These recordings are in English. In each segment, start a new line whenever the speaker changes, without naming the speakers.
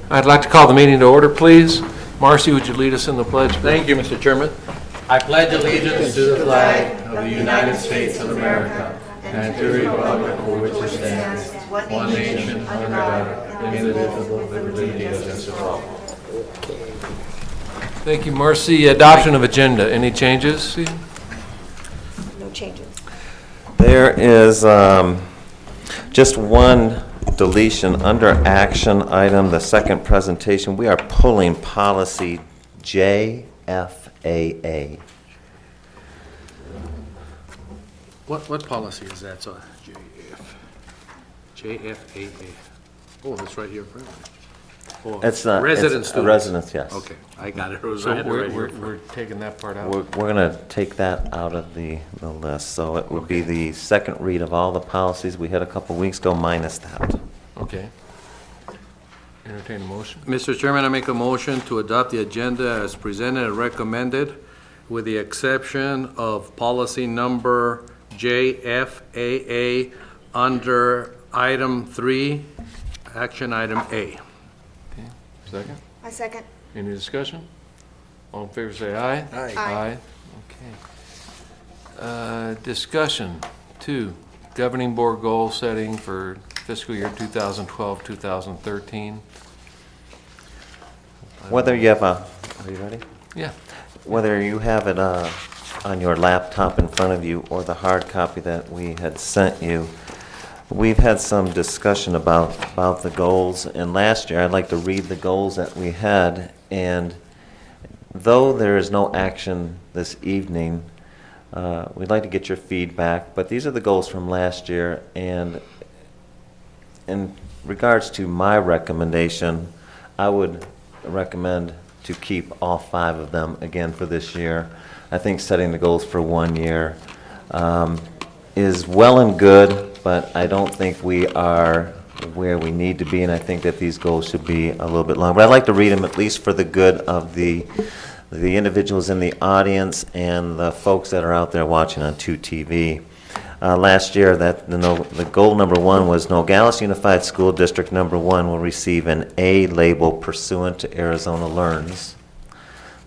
I'd like to call the meeting to order, please. Marcy, would you lead us in the pledge?
Thank you, Mr. Chairman. I pledge allegiance to the flag of the United States of America and to the republic for which it stands, one nation, under God, indivisible, with liberty and justice for all.
Thank you, Marcy. Adoption of agenda. Any changes?
No changes.
There is just one deletion under action item, the second presentation. We are pulling policy JFAA.
What policy is that? So, JFAA. Oh, that's right here in front of me. Oh, resident students.
Residents, yes.
Okay, I got it. It was
So
right here.
we're taking that part out?
We're going to take that out of the list. So it would be the second read of all the policies we had a couple weeks ago, minus that.
Okay. Entertain a motion.
Mr. Chairman, I make a motion to adopt the agenda as presented and recommended, with the exception of policy number JFAA under item 3, action item A.
Okay. Second?
I second.
Any discussion? All in favor say aye.
Aye.
Aye. Okay. Discussion 2, governing board goal setting for fiscal year 2012-2013.
Whether you have are you ready?
Yeah.
Whether you have it on your laptop in front of you or the hard copy that we had sent you, we've had some discussion about the goals. And last year, I'd like to read the goals that we had. And though there is no action this evening, we'd like to get your feedback. But these are the goals from last year. And in regards to my recommendation, I would recommend to keep all 5 of them again for this year. I think setting the goals for 1 year is well and good, but I don't think we are where we need to be, and I think that these goals should be a little bit longer. But I'd like to read them at least for the good of the individuals in the audience and the folks that are out there watching on 2TV. Last year, the goal number 1 was Nogales Unified School District number 1 will receive an A label pursuant to Arizona Learns.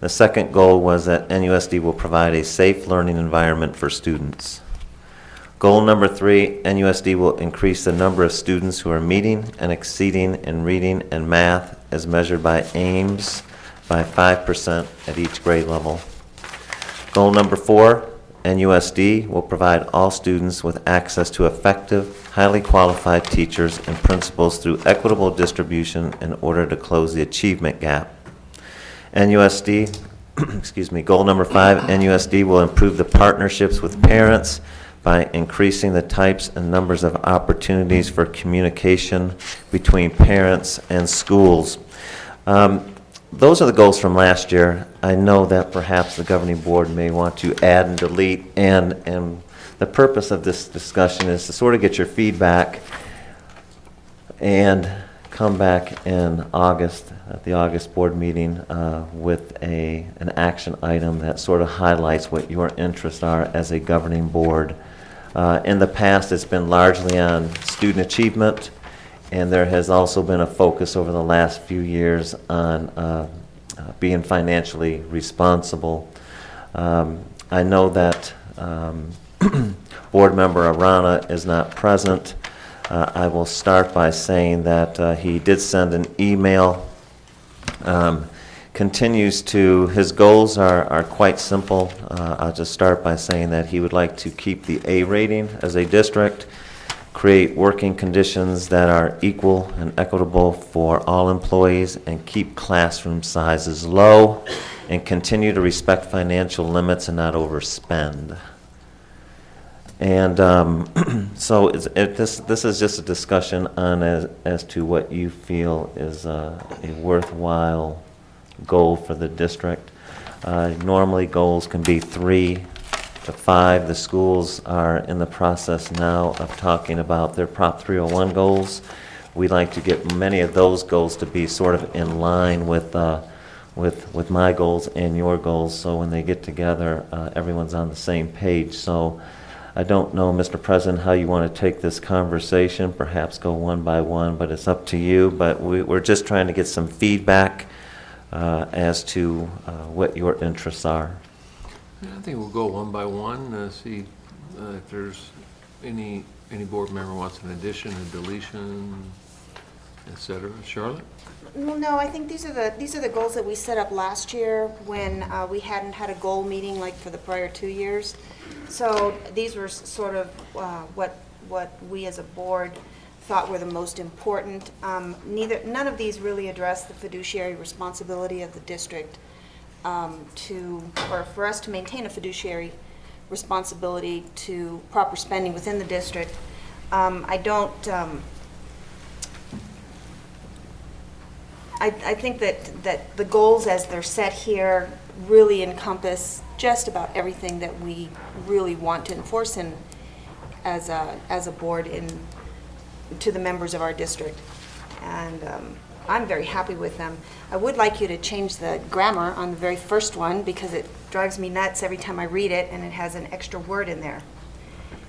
The second goal was that NUSD will provide a safe learning environment for students. Goal number 3, NUSD will increase the number of students who are meeting and exceeding in reading and math as measured by Ames by 5% at each grade level. Goal number 4, NUSD will provide all students with access to effective, highly qualified teachers and principals through equitable distribution in order to close the achievement gap. NUSD, goal number 5, NUSD will improve the partnerships with parents by increasing the types and numbers of opportunities for communication between parents and schools. Those are the goals from last year. I know that perhaps the governing board may want to add and delete, and the purpose of this discussion is to sort of get your feedback and come back in August, at the August board meeting, with an action item that sort of highlights what your interests are as a governing board. In the past, it's been largely on student achievement, and there has also been a focus over the last few years on being financially responsible. I know that board member Varona is not present. I will start by saying that he did send an email. His goals are quite simple. I'll just start by saying that he would like to keep the A rating as a district, create working conditions that are equal and equitable for all employees, and keep classroom sizes low, and continue to respect financial limits and not overspend. And so this is just a discussion on as to what you feel is a worthwhile goal for the district. Normally goals can be 3 to 5. The schools are in the process now of talking about their Prop 301 goals. We like to get many of those goals to be sort of in line with my goals and your goals, so when they get together, everyone's on the same page. So I don't know, Mr. President, how you want to take this conversation, perhaps go one by one, but it's up to you. But we're just trying to get some feedback as to what your interests are.
I think we'll go one by one, see if there's any board member wants an addition, a deletion, et cetera. Charlotte?
Well, no, I think these are the goals that we set up last year when we hadn't had a goal meeting like for the prior 2 years. So these were sort of what we as a board thought were the most important. None of these really address the fiduciary responsibility of the district for us to maintain a fiduciary responsibility to proper spending within the district. I think that the goals as they're set here really encompass just about everything that we really want to enforce as a board to the members of our district. And I'm very happy with them. I would like you to change the grammar on the very first one because it drives me nuts every time I read it and it has an extra word in there.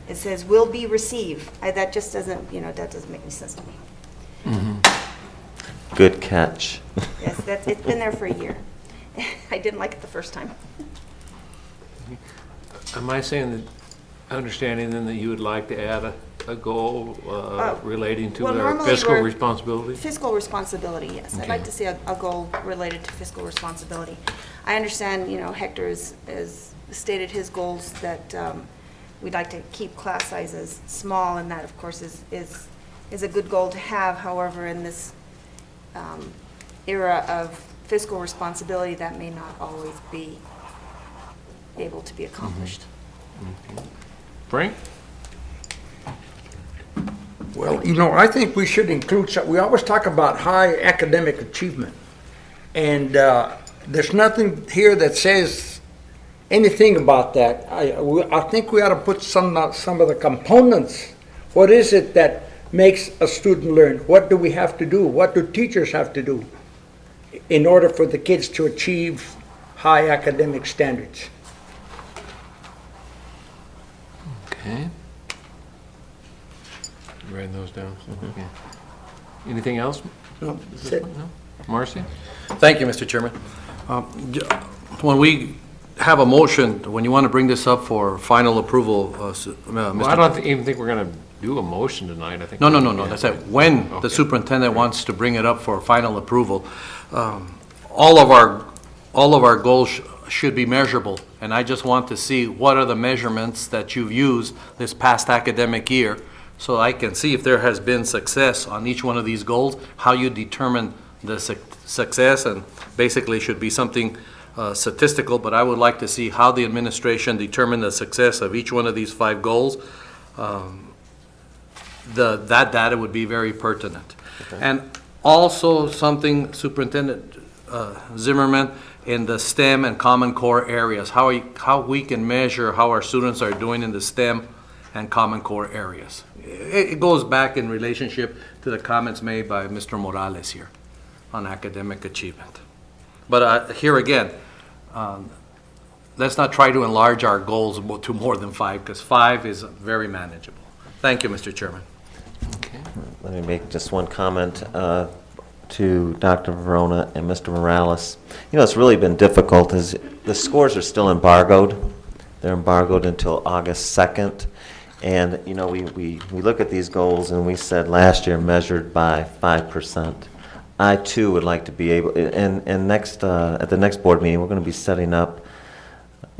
It says, will be receive. That just doesn't, that doesn't make any sense to me.
Good catch.
Yes, it's been there for a year. I didn't like it the first time.
Am I saying that, understanding then that you would like to add a goal relating to our
normally
fiscal
we're-
responsibility?
Fiscal responsibility, yes. I'd
Okay.
like to see a goal related to fiscal responsibility. I understand, Hector has stated his goals that we'd like to keep class sizes small, and that, of course, is a good goal to have. However, in this era of fiscal responsibility, that may not always be able to be accomplished.
Frank?
Well, I think we should include, we always talk about high academic achievement. And there's nothing here that says anything about that. I think we ought to put some of the components. What is it that makes a student learn? What do we have to do? What do teachers have to do in order for the kids to achieve high academic standards?
Okay. Writing those down. Okay. Anything else?
No, that's it.
No? Marcy?
Thank you, Mr. Chairman. When we have a motion, when you want to bring this up for final approval,
Well, I
Mr.
don't even think we're going to do a motion tonight. I think.
No, that's it. When
Okay.
the superintendent wants to bring it up for final approval, all of our goals should be measurable. And I just want to see what are the measurements that you've used this past academic year, so I can see if there has been success on each one of these goals, how you determine the success, and basically it should be something statistical, but I would like to see how the administration determined the success of each one of these 5 goals. That data would be very pertinent. Okay. And also something, Superintendent Zimmerman, in the STEM and Common Core areas, how we can measure how our students are doing in the STEM and Common Core areas. It goes back in relationship to the comments made by Mr. Morales here on academic achievement. But here again, let's not try to enlarge our goals to more than 5, because 5 is very manageable. Thank you, Mr. Chairman.
Okay.
Let me make just one comment to Dr. Varona and Mr. Morales. It's really been difficult is the scores are still embargoed. They're embargoed until August 2nd. And, we look at these goals and we said last year measured by 5%. I too would like to be able, and at the next board meeting, we're going to be setting up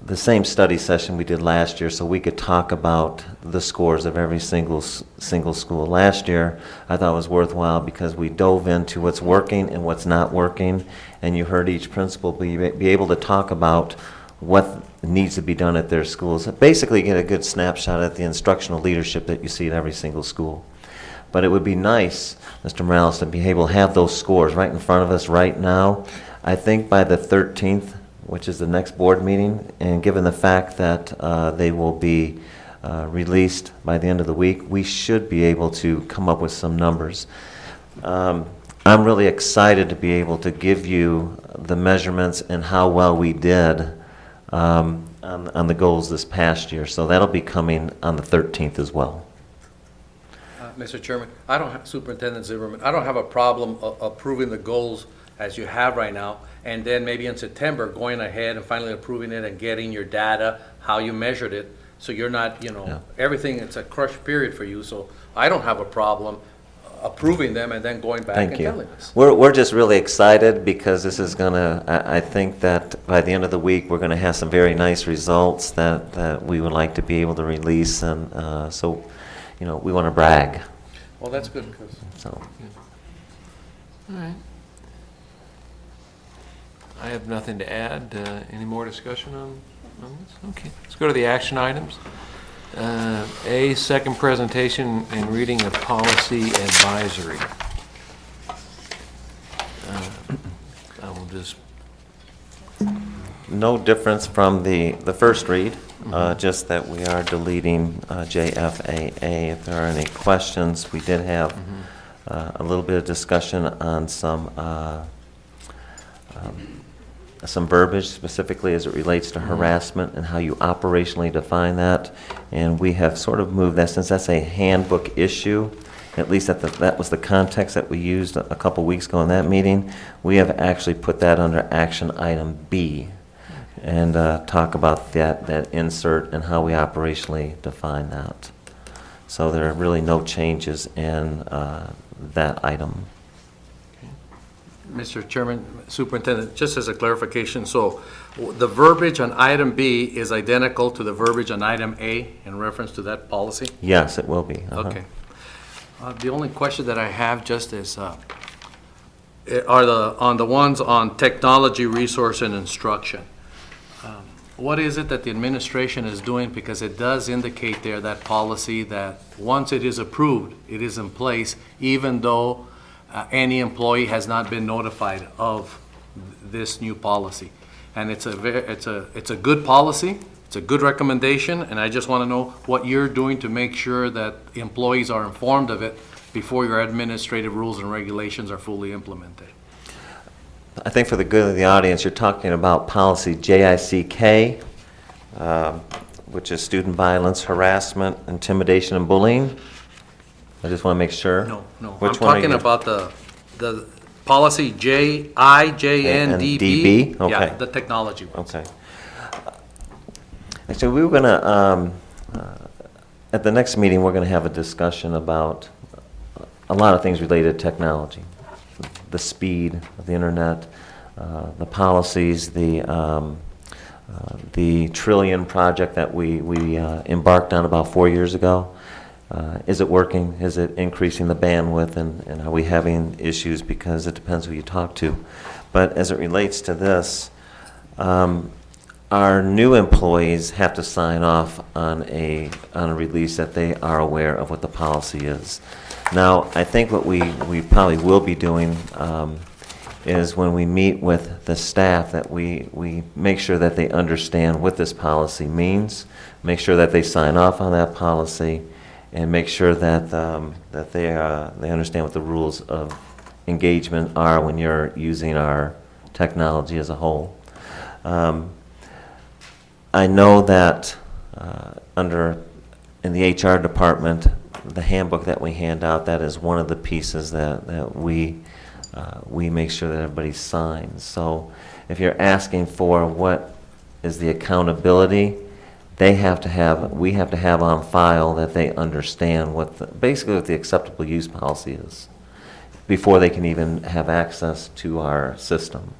the same study session we did last year so we could talk about the scores of every single school. Last year, I thought it was worthwhile because we dove into what's working and what's not working, and you heard each principal be able to talk about what needs to be done at their schools. Basically get a good snapshot at the instructional leadership that you see at every single school. But it would be nice, Mr. Morales, to be able to have those scores right in front of us right now. I think by the 13th, which is the next board meeting, and given the fact that they will be released by the end of the week, we should be able to come up with some numbers. I'm really excited to be able to give you the measurements and how well we did on the goals this past year, so that'll be coming on the 13th as well.
Mr. Chairman, Superintendent Zimmerman, I don't have a problem approving the goals as you have right now, and then maybe in September, going ahead and finally approving it and getting your data, how you measured it, so you're not,
Yeah.
everything, it's a crush period for you, so I don't have a problem approving them and then going back and
Thank you.
telling us.
We're just really excited because this is gonna, I think that by the end of the week, we're gonna have some very nice results that we would like to be able to release, and so, we want to brag,
Well, that's good, because
so.
All right. I have nothing to add. Any more discussion on this? Okay, let's go to the action items. A, second presentation and reading of policy advisory. I will just,
No difference from the first read, just that we are deleting JFAA. If there are any questions, we did have a little bit of discussion on some verbiage specifically as it relates to harassment and how you operationally define that. And we have sort of moved that, since that's a handbook issue, at least that was the context that we used a couple weeks ago in that meeting, we have actually put that under action item B and talk about that insert and how we operationally define that. So there are really no changes in that item.
Mr. Chairman, Superintendent, just as a clarification, so the verbiage on item B is identical to the verbiage on item A in reference to that policy?
Yes, it will be.
Okay. The only question that I have just is, are on the ones on technology, resource, and instruction. What is it that the administration is doing? Because it does indicate there, that policy, that once it is approved, it is in place, even though any employee has not been notified of this new policy. And it's a good policy, it's a good recommendation, and I just want to know what you're doing to make sure that employees are informed of it before your administrative rules and regulations are fully implemented.
I think for the good of the audience, you're talking about policy JICK, which is student violence, harassment, intimidation, and bullying. I just want to make sure.
No.
Which
I'm
one are
talking
you-
about the policy JIJNDB.
Okay.
Yeah, the technology one.
Okay. Actually, we were going to, at the next meeting, we're going to have a discussion about a lot of things related to technology. The speed of the internet, the policies, the Trillion project that we embarked on about 4 years ago. Is it working? Is it increasing the bandwidth? And are we having issues? Because it depends who you talk to. But as it relates to this, our new employees have to sign off on a release that they are aware of what the policy is. Now, I think what we probably will be doing is when we meet with the staff, that we make sure that they understand what this policy means, make sure that they sign off on that policy, and make sure that that they understand what the rules of engagement are when you're using our technology as a whole. I know that in the HR department, the handbook that we hand out, that is one of the pieces that we make sure that everybody signs. So if you're asking for what is the accountability, we have to have on file that they understand basically what the acceptable use policy is before they can even have access to our system.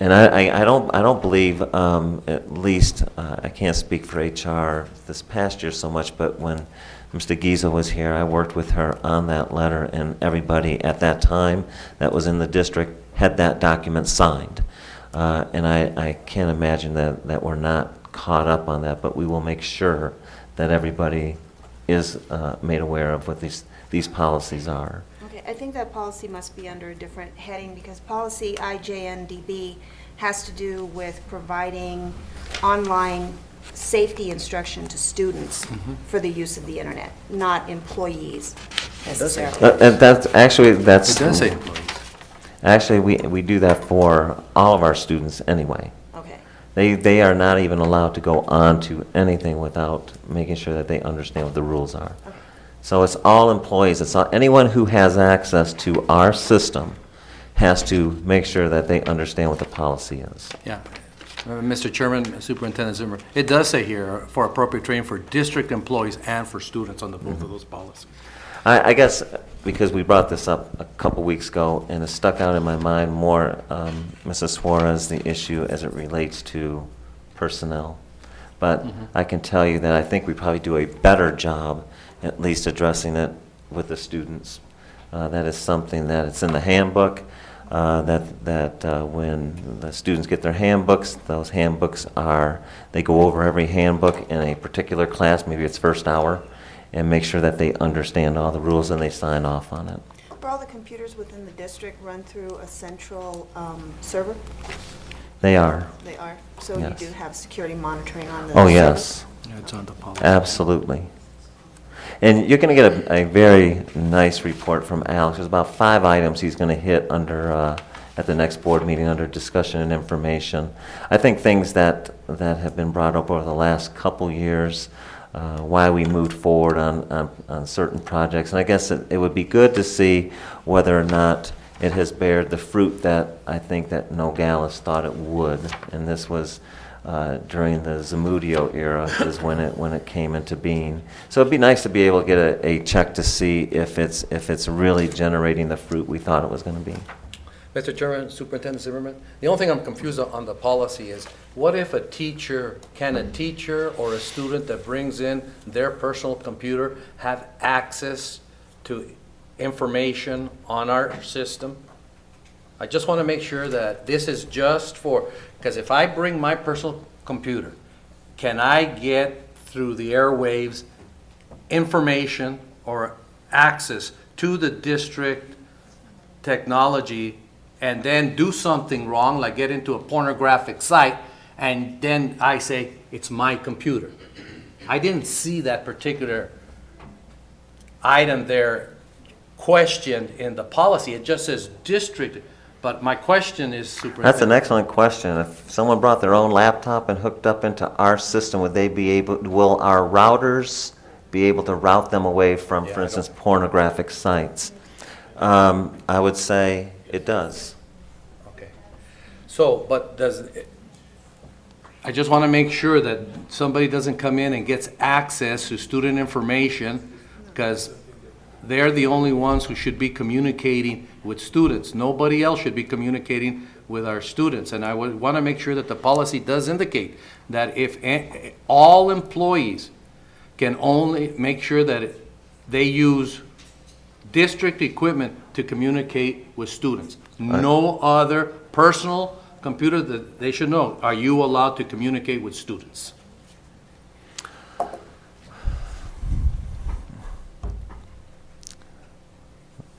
And I don't believe, at least, I can't speak for HR this past year so much, but when Mr. Giza was here, I worked with her on that letter, and everybody at that time that was in the district had that document signed. And I can't imagine that we're not caught up on that, but we will make sure that everybody is made aware of what these policies are.
Okay, I think that policy must be under a different heading, because policy IJNDB has to do with providing online safety instruction to students for the use of the internet, not employees necessarily.
And that's
It does say employees.
actually we do that for all of our students anyway.
Okay,
They are not even allowed to go on to anything without making sure that they understand what the rules are. So it's all employees, it's all, anyone who has access to our system has to make sure that they understand what the policy is.
Yeah. Mr. Chairman, Superintendent Zimmer, it does say here for appropriate training for district employees and for students on the both of those policies.
I guess because we brought this up a couple weeks ago, and it stuck out in my mind more, Mrs. Suarez, the issue as it relates to personnel. But I can tell you that I think we probably do a better job at least addressing it with the students. That is something that it's in the handbook, when the students get their handbooks, those handbooks they go over every handbook in a particular class, maybe it's first hour, and make sure that they understand all the rules and they sign off on it.
Are all the computers within the district run through a central server?
They are.
They are? So you
Yes.
do have security monitoring on the
Oh,
servers?
yes,
Yeah, it's on the policy.
absolutely. And you're going to get a very nice report from Alex. There's about 5 items he's going to hit under at the next board meeting under discussion and information. I think things that have been brought up over the last couple years, why we moved forward on certain projects. And I guess it would be good to see whether or not it has bared the fruit that I think that Nogales thought it would. And this was during the Zamudio era is when it came into being. So it'd be nice to be able to get a check to see if it's really generating the fruit we thought it was going to be.
Mr. Chairman, Superintendent Zimmerman, the only thing I'm confused on the policy is, what if a teacher or a student that brings in their personal computer have access to information on our system? I just want to make sure that this is just for, because if I bring my personal computer, can I get through the airwaves information or access to the district technology and then do something wrong, like get into a pornographic site, and then I say, it's my computer? I didn't see that particular item there questioned in the policy. It just says district. But my question is, Superintendent.
That's an excellent question. If someone brought their own laptop and hooked up into our system, will our routers be able to route them away from, for instance, pornographic sites? I would say it does.
Okay. So, but I just want to make sure that somebody doesn't come in and gets access to student information, because they're the only ones who should be communicating with students. Nobody else should be communicating with our students. And I would want to make sure that the policy does indicate that if all employees can only make sure that they use district equipment to communicate with students. No other personal computer that they should know. Are you allowed to communicate with students?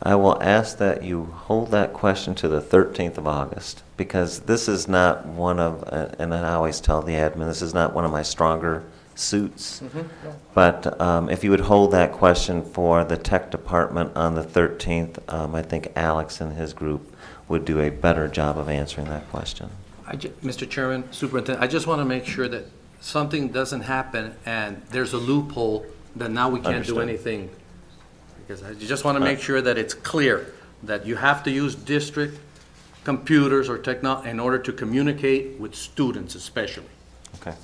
I will ask that you hold that question to the 13th of August, because this is not one of, and I always tell the admin, this is not one of my stronger suits. But if you would hold that question for the tech department on the 13th, I think Alex and his group would do a better job of answering that question.
Mr. Chairman, Superintendent, I just want to make sure that something doesn't happen and there's a loophole that now we can't do
Understood.
anything. Because I just want to make sure that it's clear that you have to use district computers or technology in order to communicate with students especially,
Okay.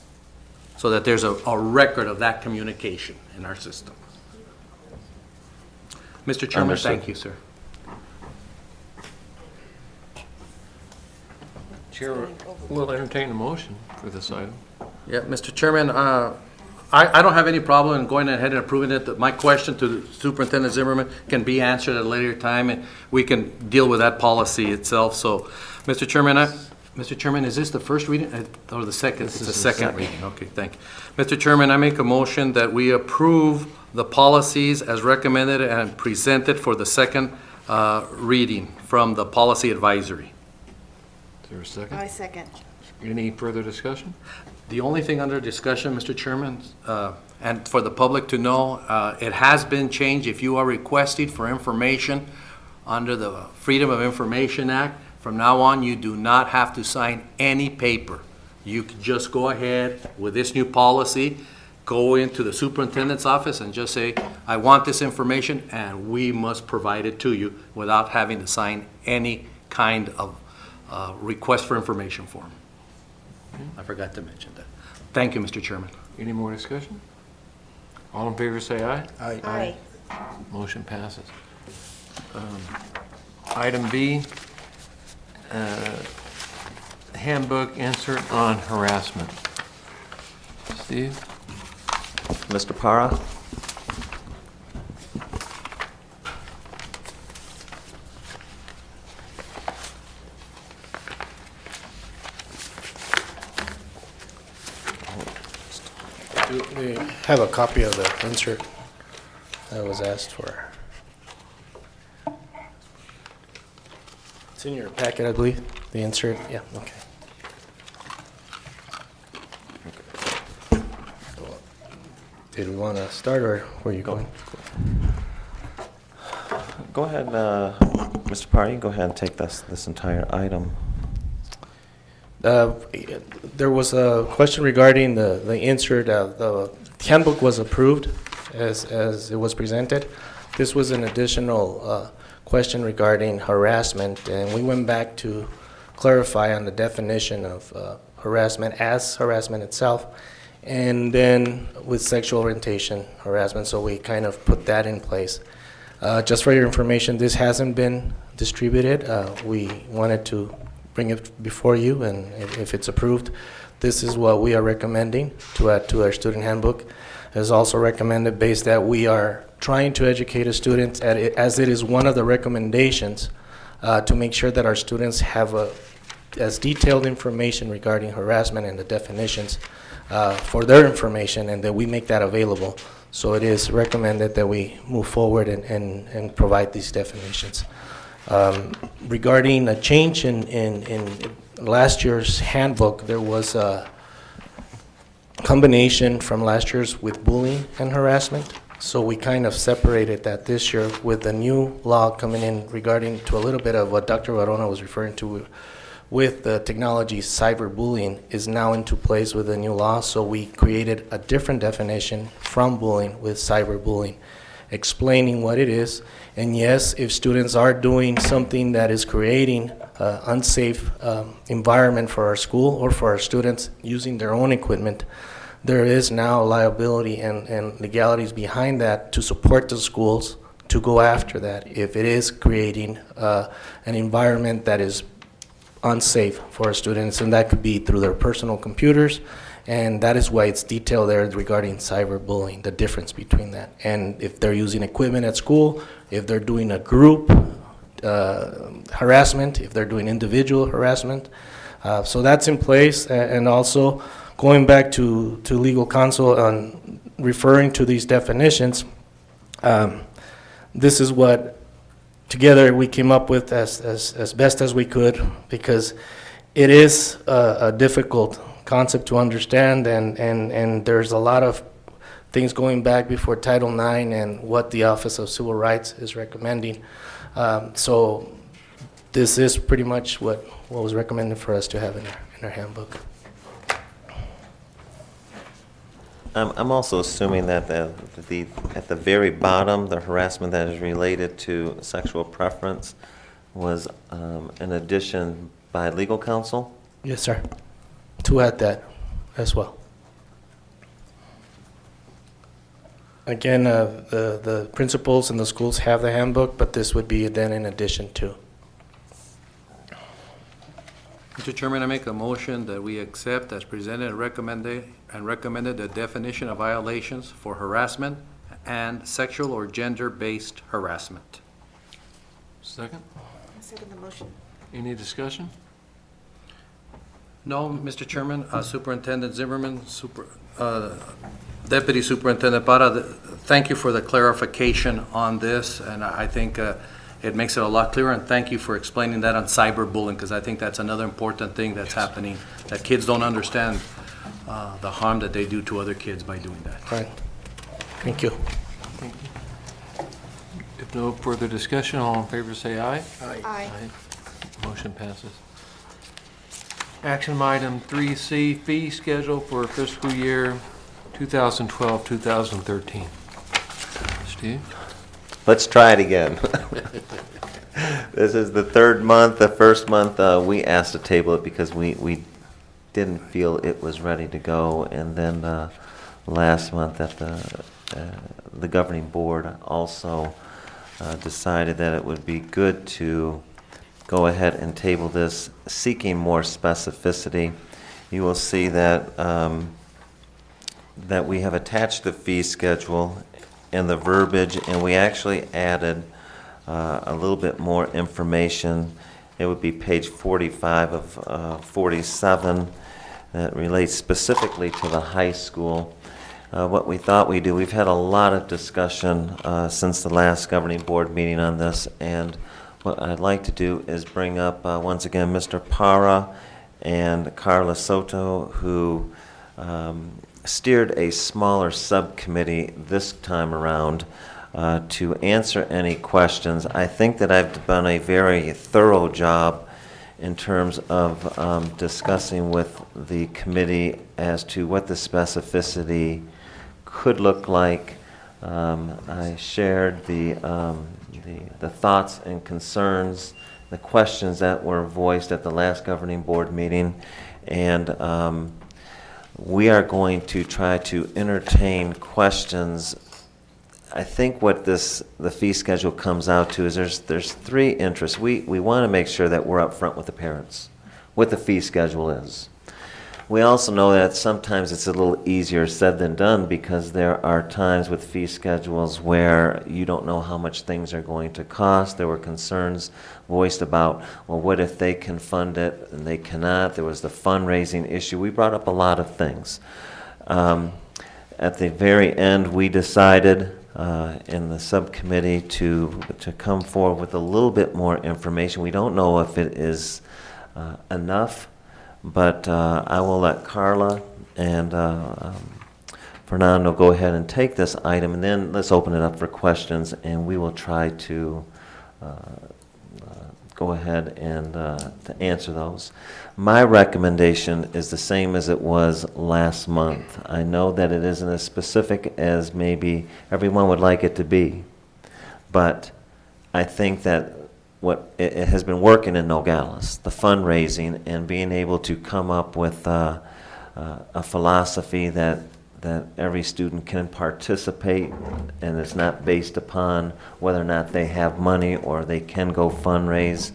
so that there's a record of that communication in our system. Mr. Chairman,
Understood.
thank you, sir.
Chair will entertain a motion for this item.
Yeah, Mr. Chairman, I don't have any problem in going ahead and approving it. That my question to Superintendent Zimmerman can be answered at a later time, and we can deal with that policy itself. So, Mr. Chairman, is this the first reading or the second? It's the second reading. Okay, thank you. Mr. Chairman, I make a motion that we approve the policies as recommended and presented for the second reading from the Policy Advisory.
Is there a second?
I second.
Any further discussion?
The only thing under discussion, Mr. Chairman, and for the public to know, it has been changed. If you are requesting for information under the Freedom of Information Act, from now on, you do not have to sign any paper. You could just go ahead with this new policy, go into the superintendent's office and just say, I want this information, and we must provide it to you without having to sign any kind of request for information form. I forgot to mention that. Thank you, Mr. Chairman.
Any more discussion? All in favor, say aye.
Aye.
Motion passes. Item B, handbook insert on harassment. Steve?
Mr. Para?
We have a copy of the insert that was asked for. It's in your packet, I believe, the insert. Yeah, okay. Did we want to start, or where are you going?
Go ahead, Mr. Para, you can go ahead and take this entire item.
There was a question regarding the insert. The handbook was approved as it was presented. This was an additional question regarding harassment, and we went back to clarify on the definition of harassment as harassment itself, and then with sexual orientation harassment, so we kind of put that in place. Just for your information, this hasn't been distributed. We wanted to bring it before you, and if it's approved, this is what we are recommending to add to our student handbook. It is also recommended based that we are trying to educate a student as it is one of the recommendations to make sure that our students have as detailed information regarding harassment and the definitions for their information, and that we make that available. So it is recommended that we move forward and provide these definitions. Regarding a change in last year's handbook, there was a combination from last year's with bullying and harassment. So we kind of separated that this year with the new law coming in regarding to a little bit of what Dr. Varona was referring to with the technology. Cyberbullying is now into place with the new law. So we created a different definition from bullying with cyberbullying, explaining what it is. And yes, if students are doing something that is creating an unsafe environment for our school or for our students using their own equipment, there is now liability and legalities behind that to support the schools to go after that if it is creating an environment that is unsafe for our students, and that could be through their personal computers. And that is why it's detailed there regarding cyberbullying, the difference between that. And if they're using equipment at school, if they're doing a group harassment, if they're doing individual harassment. So that's in place. And also going back to legal counsel on referring to these definitions, this is what together we came up with as best as we could, because it is a difficult concept to understand, and there's a lot of things going back before Title IX and what the Office of Civil Rights is recommending. So this is pretty much what was recommended for us to have in our handbook.
I'm also assuming that at the very bottom, the harassment that is related to sexual preference was an addition by legal counsel?
Yes, sir. To add that as well. Again, the principals and the schools have the handbook, but this would be then in addition to.
Mr. Chairman, I make a motion that we accept as presented and recommended the definition of violations for harassment and sexual or gender-based harassment.
Second?
I second the motion.
Any discussion?
No, Mr. Chairman, Superintendent Zimmerman, Deputy Superintendent Para, thank you for the clarification on this, and I think it makes it a lot clearer, and thank you for explaining that on cyberbullying, because I think that's another important thing that's happening, that kids don't understand the harm that they do to other kids by doing that.
Right. Thank you.
If no further discussion, all in favor say aye.
Aye.
Motion passes. Action item 3C, fee schedule for fiscal year 2012-2013. Steve?
Let's try it again. This is the third month. The first month, we asked to table it because we didn't feel it was ready to go. And then last month, at the governing board also decided that it would be good to go ahead and table this, seeking more specificity. You will see that that we have attached the fee schedule and the verbiage, and we actually added a little bit more information. It would be page 45 of 47 that relates specifically to the high school. What we thought we'd do, we've had a lot of discussion since the last governing board meeting on this, and what I'd like to do is bring up once again Mr. Para and Carla Soto, who steered a smaller subcommittee this time around to answer any questions. I think that I've done a very thorough job in terms of discussing with the committee as to what the specificity could look like. I shared the thoughts and concerns, the questions that were voiced at the last governing board meeting, and we are going to try to entertain questions. I think what the fee schedule comes out to is there's three interests. We want to make sure that we're up front with the parents, what the fee schedule is. We also know that sometimes it's a little easier said than done, because there are times with fee schedules where you don't know how much things are going to cost. There were concerns voiced about, well, what if they can fund it and they cannot? There was the fundraising issue. We brought up a lot of things. At the very end, we decided in the subcommittee to come forward with a little bit more information. We don't know if it is enough, but I will let Carla and Fernando go ahead and take this item, and then let's open it up for questions, and we will try to go ahead and to answer those. My recommendation is the same as it was last month. I know that it isn't as specific as maybe everyone would like it to be, but I think that what it has been working in Nogales, the fundraising and being able to come up with a philosophy that every student can participate, and it's not based upon whether or not they have money or they can go fundraise.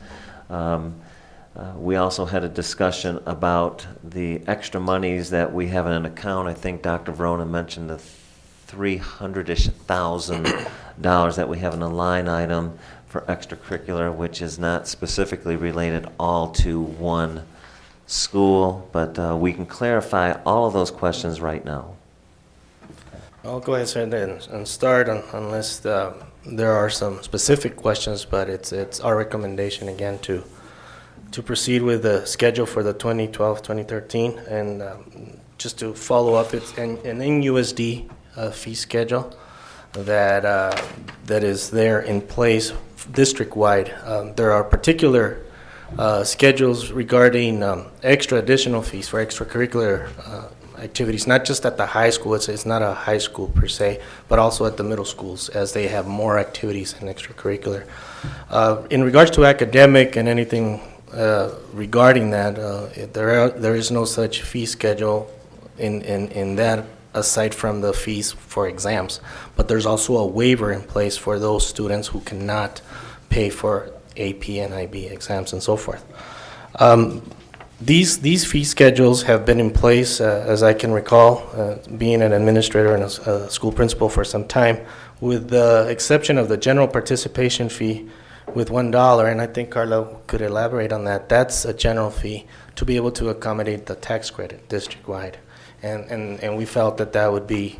We also had a discussion about the extra monies that we have in an account. I think Dr. Varona mentioned the $300,000 that we have in a line item for extracurricular, which is not specifically related all to one school, but we can clarify all of those questions right now.
I'll go ahead, sir, and start unless there are some specific questions, but it's our recommendation again to proceed with the schedule for the 2012-2013, and just to follow up, it's an NUSD fee schedule that is there in place district-wide. There are particular schedules regarding extra additional fees for extracurricular activities, not just at the high school. It's not a high school per se, but also at the middle schools, as they have more activities in extracurricular. In regards to academic and anything regarding that, there is no such fee schedule in that, aside from the fees for exams. But there's also a waiver in place for those students who cannot pay for AP and IB exams and so forth. These fee schedules have been in place, as I can recall, being an administrator and a school principal for some time, with the exception of the general participation fee with $1, and I think Carla could elaborate on that. That's a general fee to be able to accommodate the tax credit district-wide. And we felt that would be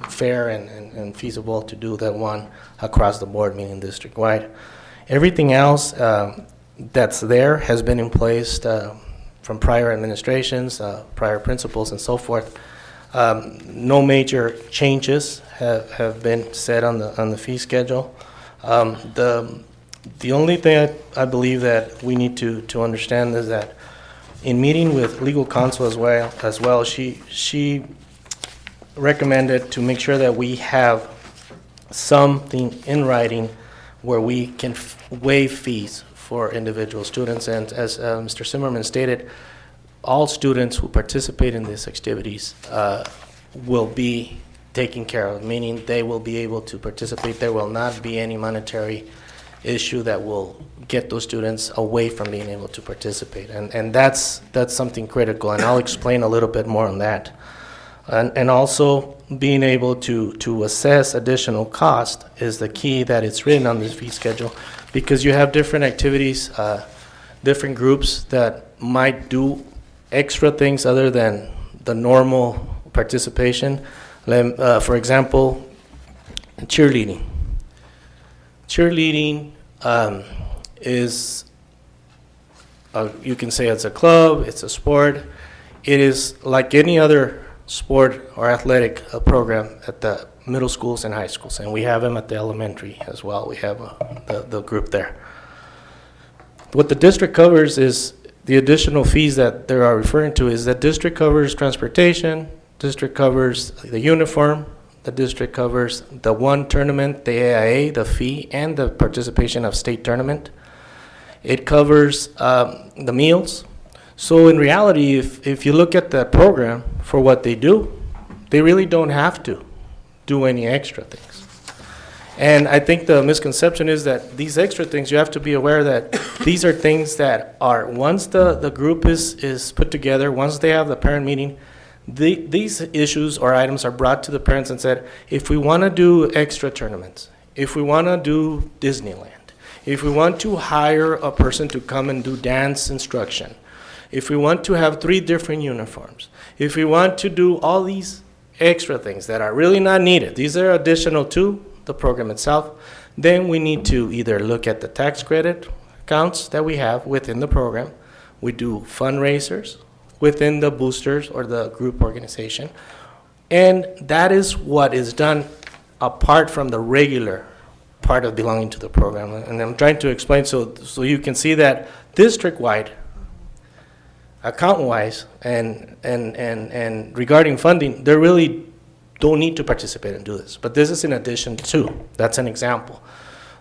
fair and feasible to do that one across the board, meaning district-wide. Everything else that's there has been in place from prior administrations, prior principals, and so forth. No major changes have been set on the fee schedule. The only thing I believe that we need to understand is that in meeting with legal counsel as well, she recommended to make sure that we have something in writing where we can waive fees for individual students. And as Mr. Zimmerman stated, all students who participate in these activities will be taken care of, meaning they will be able to participate. There will not be any monetary issue that will get those students away from being able to participate. And that's something critical, and I'll explain a little bit more on that. And also being able to assess additional cost is the key that it's written on this fee schedule, because you have different activities, different groups that might do extra things other than the normal participation. For example, cheerleading. Cheerleading is, you can say it's a club, it's a sport. It is like any other sport or athletic program at the middle schools and high schools, and we have them at the elementary as well. We have the group there. What the district covers is the additional fees that they are referring to is that district covers transportation, district covers the uniform, the district covers the one tournament, the AIA, the fee, and the participation of state tournament. It covers the meals. So in reality, if you look at the program for what they do, they really don't have to do any extra things. And I think the misconception is that these extra things, you have to be aware that these are things that are, once the group is put together, once they have the parent meeting, these issues or items are brought to the parents and said, if we want to do extra tournaments, if we want to do Disneyland, if we want to hire a person to come and do dance instruction, if we want to have 3 different uniforms, if we want to do all these extra things that are really not needed, these are additional to the program itself, then we need to either look at the tax credit accounts that we have within the program. We do fundraisers within the boosters or the group organization. And that is what is done apart from the regular part of belonging to the program. And I'm trying to explain so you can see that district-wide, account-wise, and regarding funding, they really don't need to participate and do this. But this is in addition to. That's an example.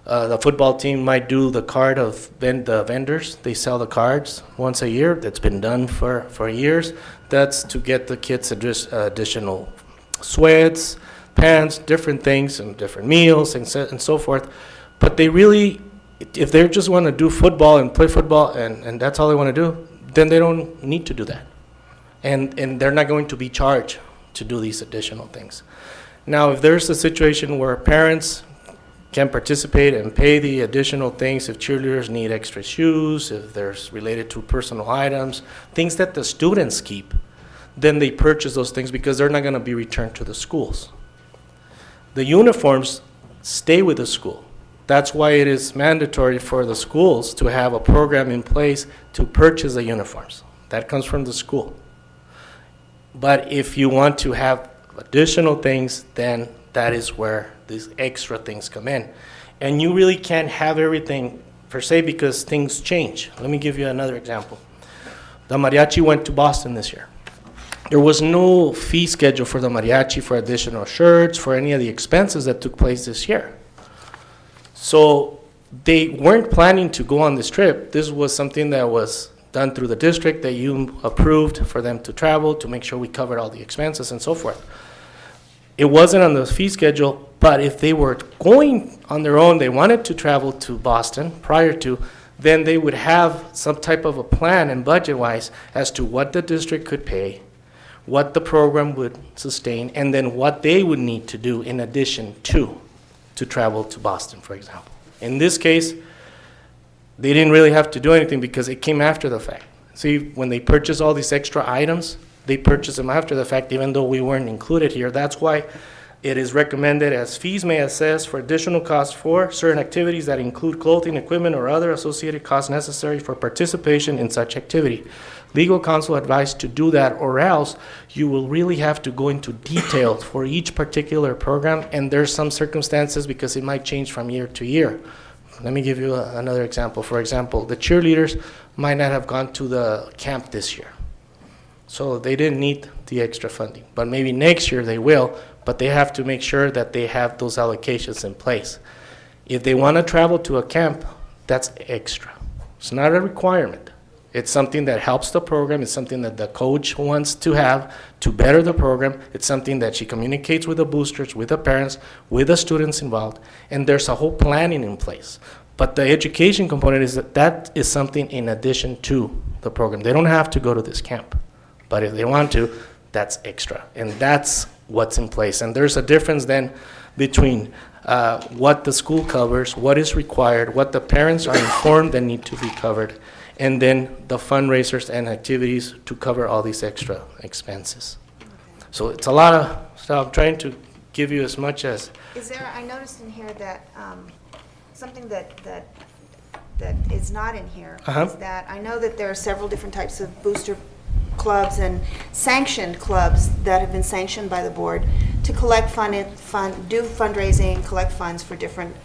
The football team might do the card of the vendors. They sell the cards once a year. That's been done for years. That's to get the kids additional sweats, pants, different things, and different meals, and so forth. But they really, if they just want to do football and play football, and that's all they want to do, then they don't need to do that. And they're not going to be charged to do these additional things. Now, if there's a situation where parents can participate and pay the additional things, if cheerleaders need extra shoes, if there's related to personal items, things that the students keep, then they purchase those things because they're not going to be returned to the schools. The uniforms stay with the school. That's why it is mandatory for the schools to have a program in place to purchase the uniforms. That comes from the school. But if you want to have additional things, then that is where these extra things come in. And you really can't have everything per se because things change. Let me give you another example. The mariachi went to Boston this year. There was no fee schedule for the mariachi for additional shirts, for any of the expenses that took place this year. So they weren't planning to go on this trip. This was something that was done through the district that you approved for them to travel to make sure we covered all the expenses and so forth. It wasn't on the fee schedule, but if they were going on their own, they wanted to travel to Boston prior to, then they would have some type of a plan and budget-wise as to what the district could pay, what the program would sustain, and then what they would need to do in addition to travel to Boston, for example. In this case, they didn't really have to do anything because it came after the fact. See, when they purchase all these extra items, they purchase them after the fact, even though we weren't included here. That's why it is recommended as fees may assess for additional costs for certain activities that include clothing, equipment, or other associated costs necessary for participation in such activity. Legal counsel advised to do that, or else you will really have to go into detail for each particular program, and there's some circumstances because it might change from year to year. Let me give you another example. For example, the cheerleaders might not have gone to the camp this year. So they didn't need the extra funding. But maybe next year they will, but they have to make sure that they have those allocations in place. If they want to travel to a camp, that's extra. It's not a requirement. It's something that helps the program. It's something that the coach wants to have to better the program. It's something that she communicates with the boosters, with the parents, with the students involved, and there's a whole planning in place. But the education component is that is something in addition to the program. They don't have to go to this camp, but if they want to, that's extra, and that's what's in place. And there's a difference then between what the school covers, what is required, what the parents are informed that need to be covered, and then the fundraisers and activities to cover all these extra expenses. So it's a lot of stuff. I'm trying to give you as much as.
Is there, I noticed in here that, something that is not in here is that, I know that there are several different types of booster clubs and sanctioned clubs that have been sanctioned by the board to collect do fundraising, collect funds for different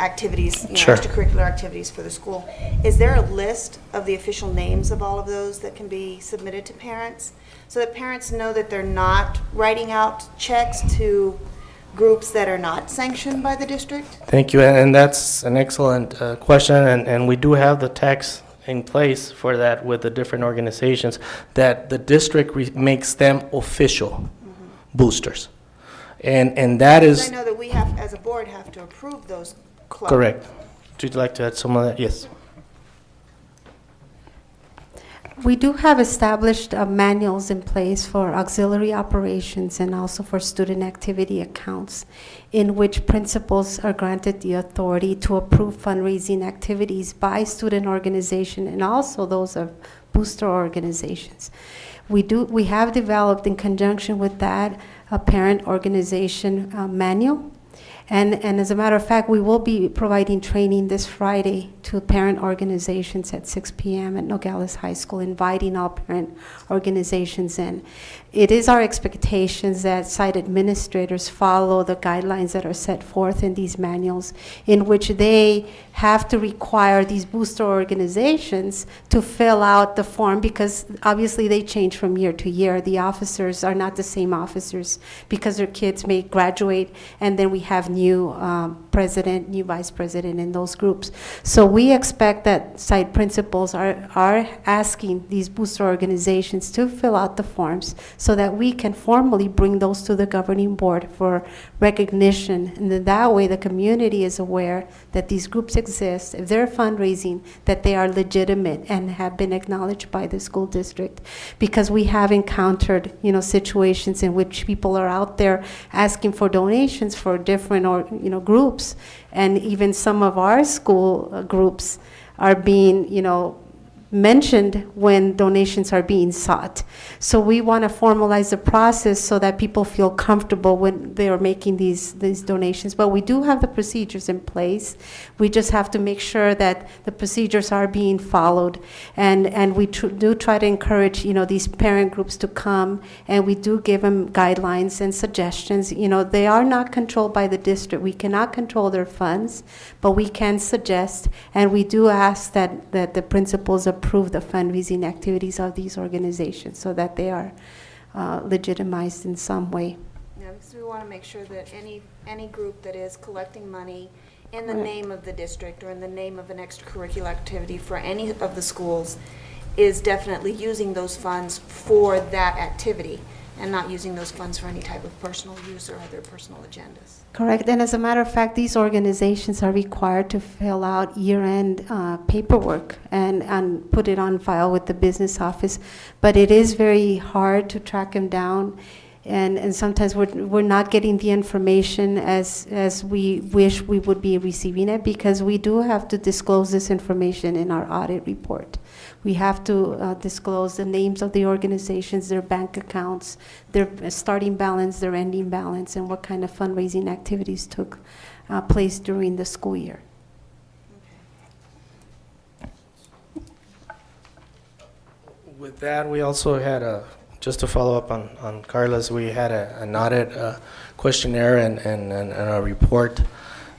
activities,
Sure.
extracurricular activities for the school. Is there a list of the official names of all of those that can be submitted to parents, so that parents know that they're not writing out checks to groups that are not sanctioned by the district?
Thank you, and that's an excellent question, and we do have the text in place for that with the different organizations, that the district makes them official boosters. And that is.
I know that we have, as a board, have to approve those clubs.
Correct. Would you like to add some of that? Yes.
We do have established manuals in place for auxiliary operations and also for student activity accounts, in which principals are granted the authority to approve fundraising activities by student organization and also those of booster organizations. We have developed, in conjunction with that, a parent organization manual. And as a matter of fact, we will be providing training this Friday to parent organizations at 6 p.m. at Nogales High School, inviting all parent organizations in. It is our expectations that site administrators follow the guidelines that are set forth in these manuals, in which they have to require these booster organizations to fill out the form, because obviously they change from year to year. The officers are not the same officers because their kids may graduate, and then we have new president, new vice president in those groups. So we expect that site principals are asking these booster organizations to fill out the forms so that we can formally bring those to the governing board for recognition. And then that way the community is aware that these groups exist, if they're fundraising, that they are legitimate and have been acknowledged by the school district. Because we have encountered, situations in which people are out there asking for donations for different groups, and even some of our school groups are being, mentioned when donations are being sought. So we want to formalize the process so that people feel comfortable when they are making these donations. But we do have the procedures in place. We just have to make sure that the procedures are being followed. And we do try to encourage, these parent groups to come, and we do give them guidelines and suggestions. They are not controlled by the district. We cannot control their funds, but we can suggest, and we do ask that the principals approve the fundraising activities of these organizations so that they are legitimized in some way.
Yeah, because we want to make sure that any group that is collecting money in the
Right.
name of the district or in the name of an extracurricular activity for any of the schools is definitely using those funds for that activity and not using those funds for any type of personal use or other personal agendas.
Correct. And as a matter of fact, these organizations are required to fill out year-end paperwork and put it on file with the business office. But it is very hard to track them down. And sometimes we're not getting the information as we wish we would be receiving it, because we do have to disclose this information in our audit report. We have to disclose the names of the organizations, their bank accounts, their starting balance, their ending balance, and what kind of fundraising activities took place during the school year.
With that, we also had just to follow up on Carla's, we had an audit questionnaire and a report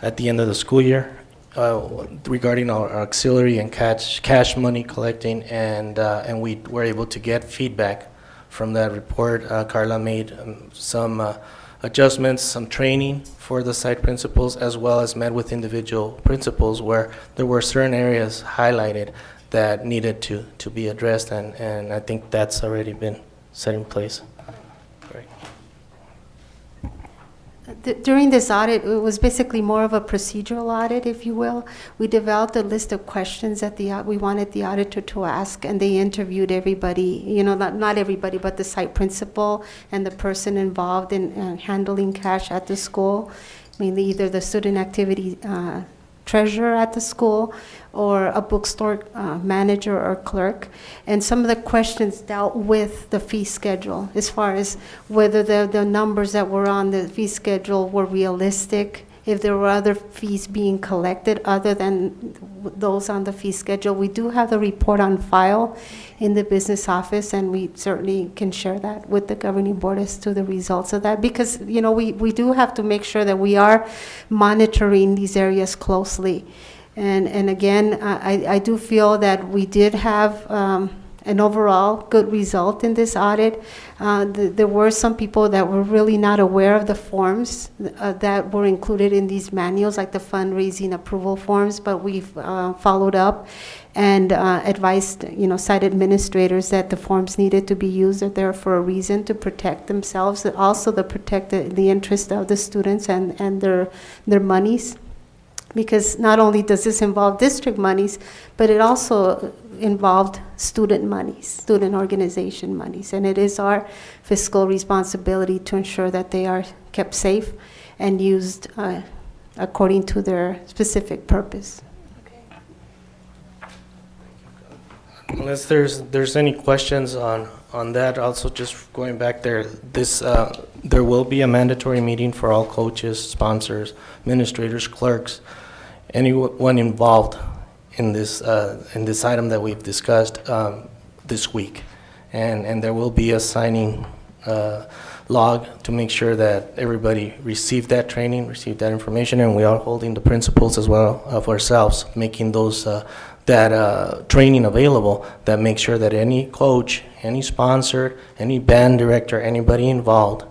at the end of the school year regarding our auxiliary and cash money collecting, and we were able to get feedback from that report. Carla made some adjustments, some training for the site principals, as well as met with individual principals where there were certain areas highlighted that needed to be addressed, and I think that's already been set in place. Right.
During this audit, it was basically more of a procedural audit, if you will. We developed a list of questions that we wanted the auditor to ask, and they interviewed everybody, not everybody, but the site principal and the person involved in handling cash at the school, mainly either the student activity treasurer at the school or a bookstore manager or clerk. And some of the questions dealt with the fee schedule, as far as whether the numbers that were on the fee schedule were realistic, if there were other fees being collected other than those on the fee schedule. We do have the report on file in the business office, and we certainly can share that with the governing board as to the results of that, because we do have to make sure that we are monitoring these areas closely. And again, I do feel that we did have an overall good result in this audit. There were some people that were really not aware of the forms that were included in these manuals, like the fundraising approval forms, but we've followed up and advised, site administrators that the forms needed to be used. They're there for a reason, to protect themselves, also to protect the interest of the students and their monies. Because not only does this involve district monies, but it also involved student monies, student organization monies. And it is our fiscal responsibility to ensure that they are kept safe and used according to their specific purpose.
Unless there's any questions on that, also just going back there, there will be a mandatory meeting for all coaches, sponsors, administrators, clerks, anyone involved in this item that we've discussed this week, and there will be a signing log to make sure that everybody received that training, received that information, and we are holding the principals as well of ourselves, making those that training available, that make sure that any coach, any sponsor, any band director, anybody involved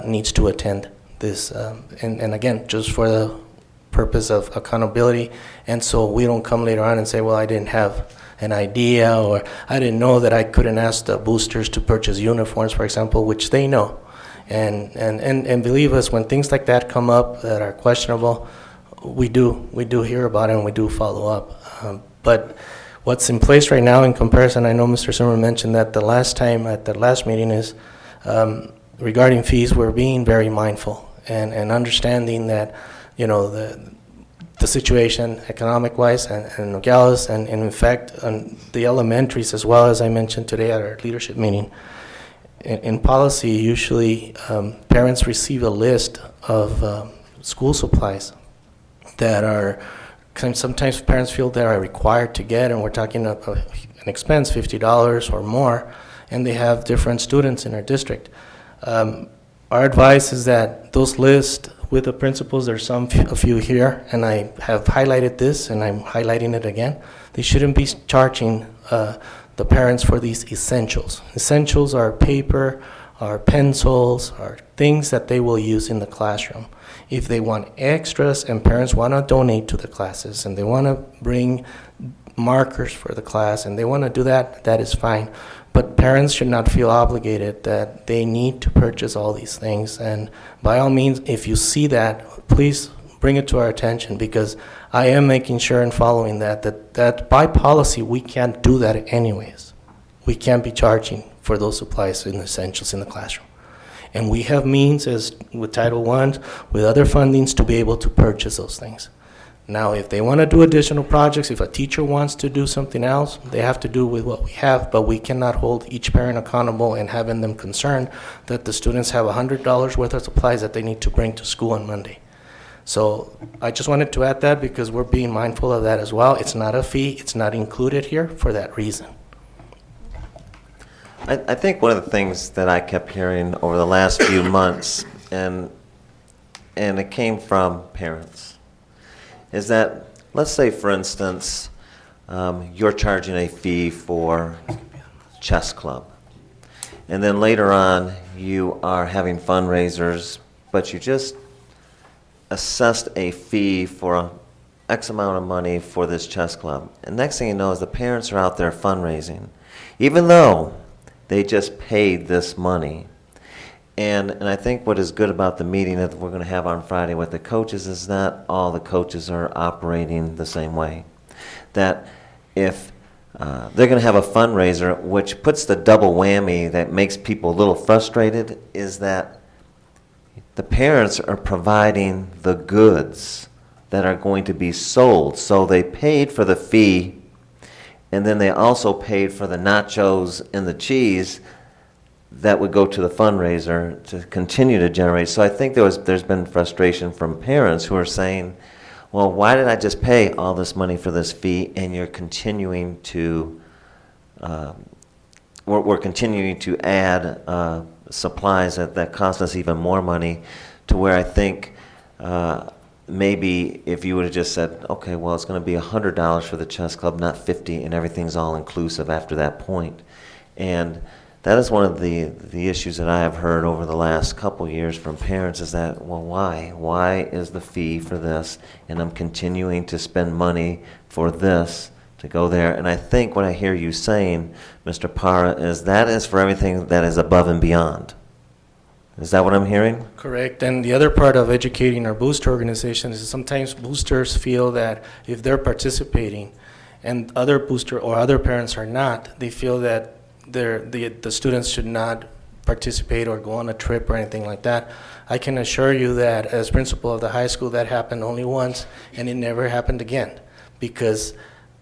needs to attend this, and again, just for the purpose of accountability, and so we don't come later on and say, well, I didn't have an idea, or I didn't know that I couldn't ask the boosters to purchase uniforms, for example, which they know. And believe us, when things like that come up that are questionable, we do hear about it and we do follow up. But what's in place right now in comparison, I know Mr. Zimmer mentioned that the last time at the last meeting, is regarding fees, we're being very mindful and understanding that the situation economic-wise and Nogales, and in fact the elementaries, as well as I mentioned today at our leadership meeting. In policy, usually parents receive a list of school supplies that are, sometimes parents feel they are required to get, and we're talking an expense, $50 or more, and they have different students in our district. Our advice is that those lists with the principals, there's a few here, and I have highlighted this, and I'm highlighting it again. They shouldn't be charging the parents for these essentials. Essentials are paper, are pencils, are things that they will use in the classroom. If they want extras and parents want to donate to the classes and they want to bring markers for the class and they want to do that, that is fine. But parents should not feel obligated that they need to purchase all these things. And by all means, if you see that, please bring it to our attention, because I am making sure and following that by policy, we can't do that anyways. We can't be charging for those supplies and essentials in the classroom. And we have means, as with Title I, with other fundings, to be able to purchase those things. Now, if they want to do additional projects, if a teacher wants to do something else, they have to do with what we have, but we cannot hold each parent accountable and having them concerned that the students have $100 worth of supplies that they need to bring to school on Monday. So I just wanted to add that because we're being mindful of that as well. It's not a fee. It's not included here for that reason.
I think one of the things that I kept hearing over the last few months, and it came from parents, is that, let's say, for instance, you're charging a fee for chess club. And then later on, you are having fundraisers, but you just assessed a fee for X amount of money for this chess club. And next thing you know is the parents are out there fundraising, even though they just paid this money. And I think what is good about the meeting that we're going to have on Friday with the coaches is not all the coaches are operating the same way. That if they're going to have a fundraiser, which puts the double whammy that makes people a little frustrated, is that the parents are providing the goods that are going to be sold. So they paid for the fee, and then they also paid for the nachos and the cheese that would go to the fundraiser to continue to generate. So I think there's been frustration from parents who are saying, well, why did I just pay all this money for this fee, and you're continuing to, we're continuing to add supplies that cost us even more money, to where I think maybe if you would have just said, okay, well, it's going to be $100 for the chess club, not $50, and everything's all inclusive after that point. And that is one of the issues that I have heard over the last couple years from parents, is that, well, why? Why is the fee for this, and I'm continuing to spend money for this to go there? And I think what I hear you saying, Mr. Parra, is that is for everything that is above and beyond. Is that what I'm hearing?
Correct. And the other part of educating our booster organizations is sometimes boosters feel that if they're participating and other booster or other parents are not, they feel that the students should not participate or go on a trip or anything like that. I can assure you that as principal of the high school, that happened only once, and it never happened again, because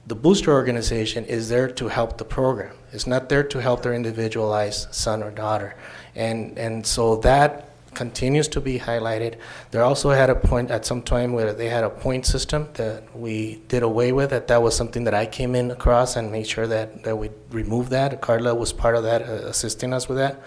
the booster organization is there to help the program. It's not there to help their individualized son or daughter. And so that continues to be highlighted. There also had a point at some time where they had a point system that we did away with. That was something that I came in across and made sure that we removed that. Carla was part of that, assisting us with that.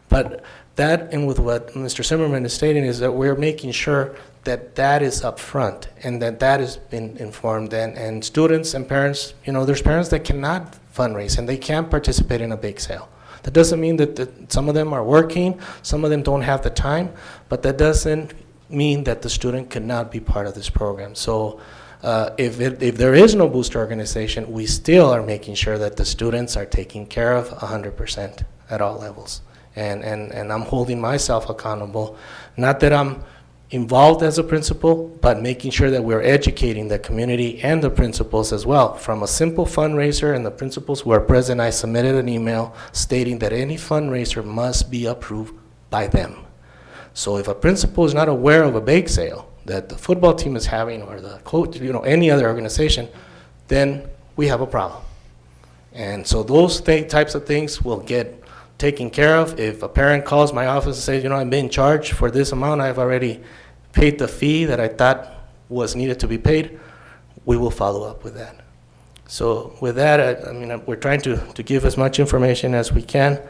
But that, and with what Mr. Zimmerman is stating, is that we're making sure that that is up front and that has been informed. And students and parents, there's parents that cannot fundraise and they can't participate in a bake sale. That doesn't mean that some of them are working, some of them don't have the time, but that doesn't mean that the student cannot be part of this program. So if there is no booster organization, we still are making sure that the students are taken care of 100% at all levels. And I'm holding myself accountable, not that I'm involved as a principal, but making sure that we're educating the community and the principals as well. From a simple fundraiser, and the principals who are present, I submitted an email stating that any fundraiser must be approved by them. So if a principal is not aware of a bake sale that the football team is having, or the coach, any other organization, then we have a problem. And so those types of things will get taken care of. If a parent calls my office and says, I'm being charged for this amount, I've already paid the fee that I thought was needed to be paid, we will follow up with that. So with that, we're trying to give as much information as we can,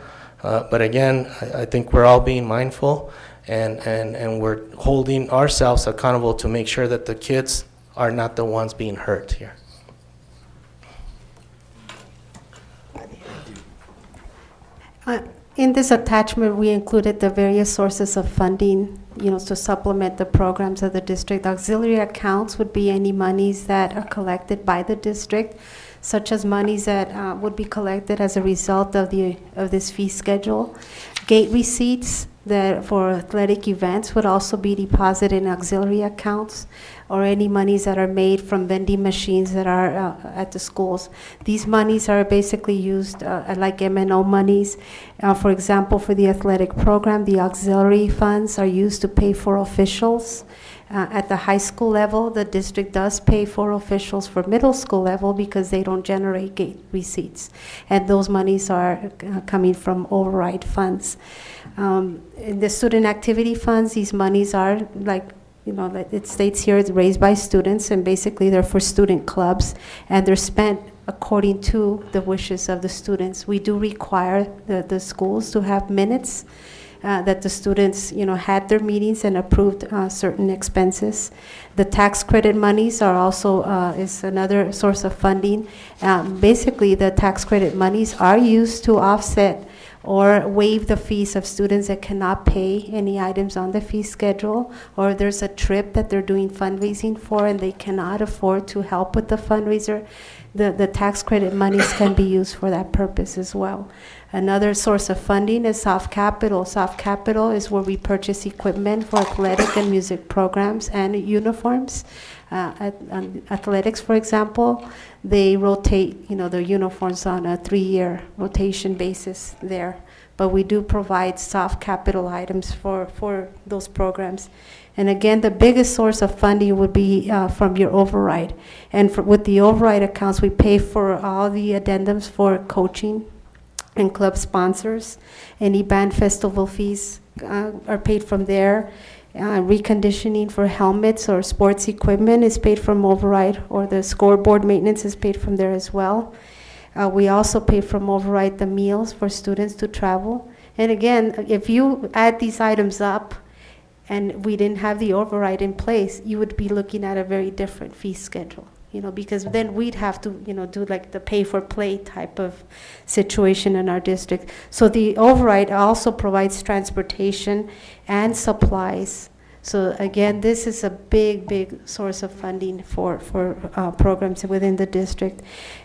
but again, I think we're all being mindful, and we're holding ourselves accountable to make sure that the kids are not the ones being hurt here.
In this attachment, we included the various sources of funding, to supplement the programs of the district. Auxiliary accounts would be any monies that are collected by the district, such as monies that would be collected as a result of this fee schedule. Gate receipts that for athletic events would also be deposited in auxiliary accounts, or any monies that are made from vending machines that are at the schools. These monies are basically used like M&O monies. For example, for the athletic program, the auxiliary funds are used to pay for officials. At the high school level, the district does pay for officials for middle school level because they don't generate gate receipts. And those monies are coming from override funds. In the student activity funds, these monies are it states here, it's raised by students, and basically they're for student clubs, and they're spent according to the wishes of the students. We do require the schools to have minutes that the students, had their meetings and approved certain expenses. The tax credit monies are also is another source of funding. Basically, the tax credit monies are used to offset or waive the fees of students that cannot pay any items on the fee schedule, or there's a trip that they're doing fundraising for and they cannot afford to help with the fundraiser. The tax credit monies can be used for that purpose as well. Another source of funding is soft capital. Soft capital is where we purchase equipment for athletic and music programs and uniforms. Athletics, for example, they rotate, their uniforms on a 3-year rotation basis there. But we do provide soft capital items for those programs. And again, the biggest source of funding would be from your override. And with the override accounts, we pay for all the addendums for coaching and club sponsors. Any band festival fees are paid from there. Reconditioning for helmets or sports equipment is paid from override, or the scoreboard maintenance is paid from there as well. We also pay from override the meals for students to travel. And again, if you add these items up and we didn't have the override in place, you would be looking at a very different fee schedule, because then we'd have to, do like the pay for play type of situation in our district. So the override also provides transportation and supplies. So again, this is a big source of funding for programs within the district.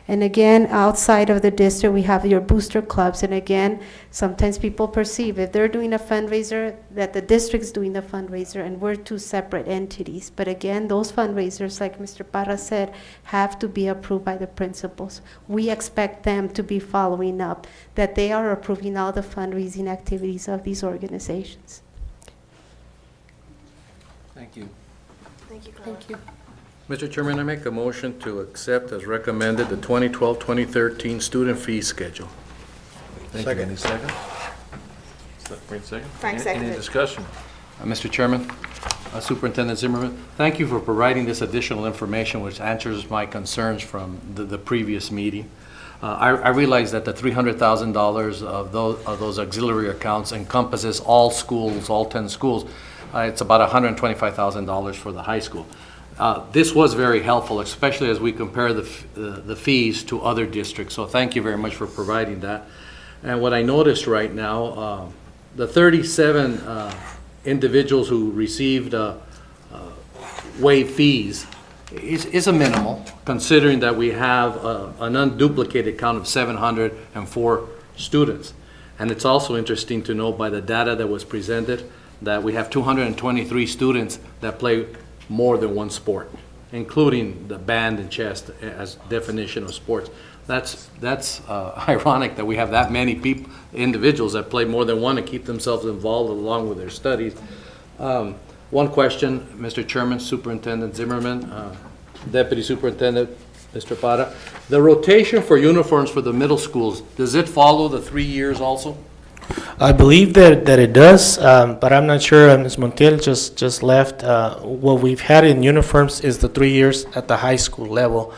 And again, outside of the district, we have your booster clubs. And again, sometimes people perceive if they're doing a fundraiser that the district's doing the fundraiser and we're two separate entities. But again, those fundraisers, like Mr. Parra said, have to be approved by the principals. We expect them to be following up, that they are approving all the fundraising activities of these organizations.
Thank you.
Thank you, Carla.
Thank you.
Mr. Chairman, I make a motion to accept as recommended the 2012-2013 student fee schedule.
Thank you. Any second? Second?
Frank
Any
seconded.
discussion?
Mr. Chairman, Superintendent Zimmerman, thank you for providing this additional information which answers my concerns from the previous meeting. I realize that the $300,000 of those auxiliary accounts encompasses all schools, all 10 schools. It's about $125,000 for the high school. This was very helpful, especially as we compare the fees to other districts. So thank you very much for providing that. And what I noticed right now, the 37 individuals who received waived fees is a minimal, considering that we have an unduplicated count of 704 students. And it's also interesting to note by the data that was presented that we have 223 students that play more than one sport, including the band and chess as definition of sports. That's ironic that we have that many individuals that play more than one and keep themselves involved along with their studies. One question, Mr. Chairman, Superintendent Zimmerman, Deputy Superintendent Mr. Parra. The rotation for uniforms for the middle schools, does it follow the 3 years also?
I believe that it does, but I'm not sure. Ms. Montiel just left. What we've had in uniforms is the 3 years at the high school level.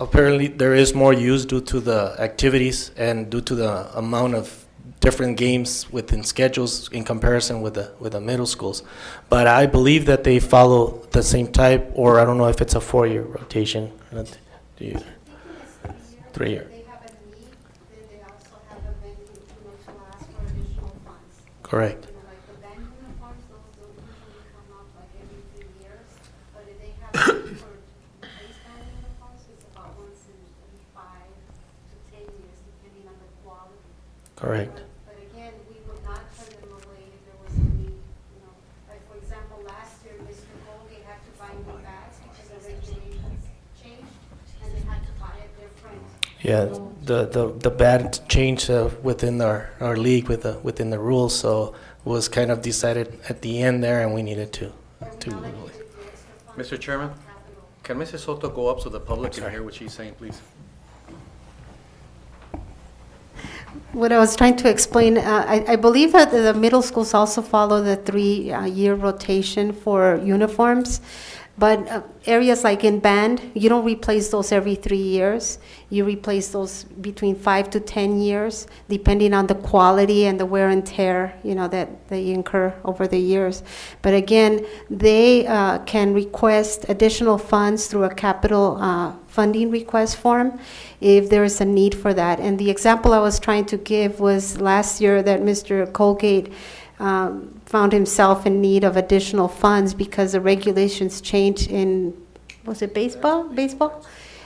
Apparently, there is more use due to the activities and due to the amount of different games within schedules in comparison with the middle schools. But I believe that they follow the same type, or I don't know if it's a 4-year rotation. Do you? 3 year. Correct.
Like the band uniforms, those don't usually come up like every 3 years, but if they have it for baseband uniforms, it's about once in 5 to 10 years, depending on the quality.
Correct.
But again, we would not turn them away if there was any, like for example, last year, Mr. Colgate had to buy new bags because the regulations changed, and they had to buy a different.
Yeah, the bad change within our league within the rules, so it was kind of decided at the end there, and we needed to.
Mr. Chairman, can Mrs. Soto go up so the public can hear what she's saying, please?
What I was trying to explain, I believe that the middle schools also follow the 3-year rotation for uniforms. But areas like in band, you don't replace those every 3 years. You replace those between 5 to 10 years, depending on the quality and the wear and tear, that they incur over the years. But again, they can request additional funds through a capital funding request form if there is a need for that. And the example I was trying to give was last year that Mr. Colgate found himself in need of additional funds because the regulations changed in, was it baseball?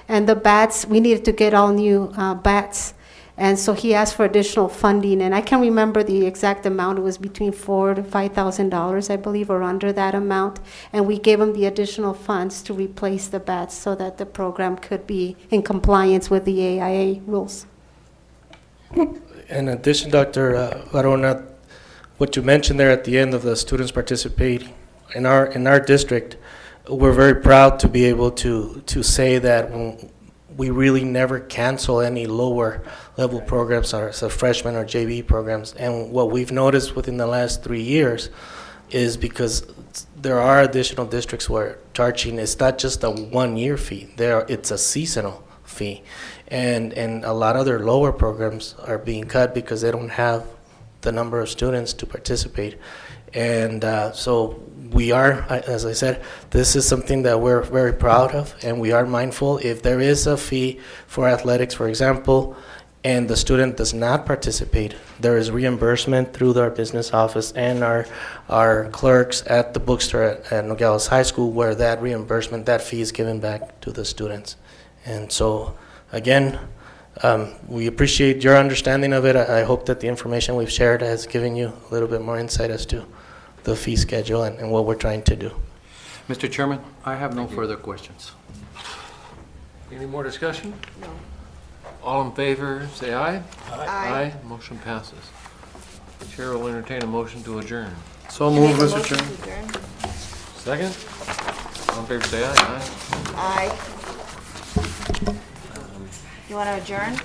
And the bats, we needed to get all new bats. And so he asked for additional funding, and I can't remember the exact amount. It was between $4,000 to $5,000, I believe, or under that amount. And we gave him the additional funds to replace the bats so that the program could be in compliance with the AIA rules.
In addition, Dr. Varona, what you mentioned there at the end of the students participating in our district, we're very proud to be able to say that we really never cancel any lower level programs, or so freshman or JV programs. And what we've noticed within the last 3 years is because there are additional districts where charging is not just a 1-year fee, it's a seasonal fee. And a lot of their lower programs are being cut because they don't have the number of students to participate. And so we are, as I said, this is something that we're very proud of, and we are mindful. If there is a fee for athletics, for example, and the student does not participate, there is reimbursement through our business office and our clerks at the bookstore at Nogales High School, where that reimbursement, that fee is given back to the students. And so, again, we appreciate your understanding of it. I hope that the information we've shared has given you a little bit more insight as to the fee schedule and what we're trying to do.
Mr. Chairman, I have no further questions.
Any more discussion? No. All in favor, say aye. Aye. Motion passes. Chair will entertain a motion to adjourn.
So moved, Mr. Chairman.
Second? All in favor, say aye.
Aye. You want to adjourn?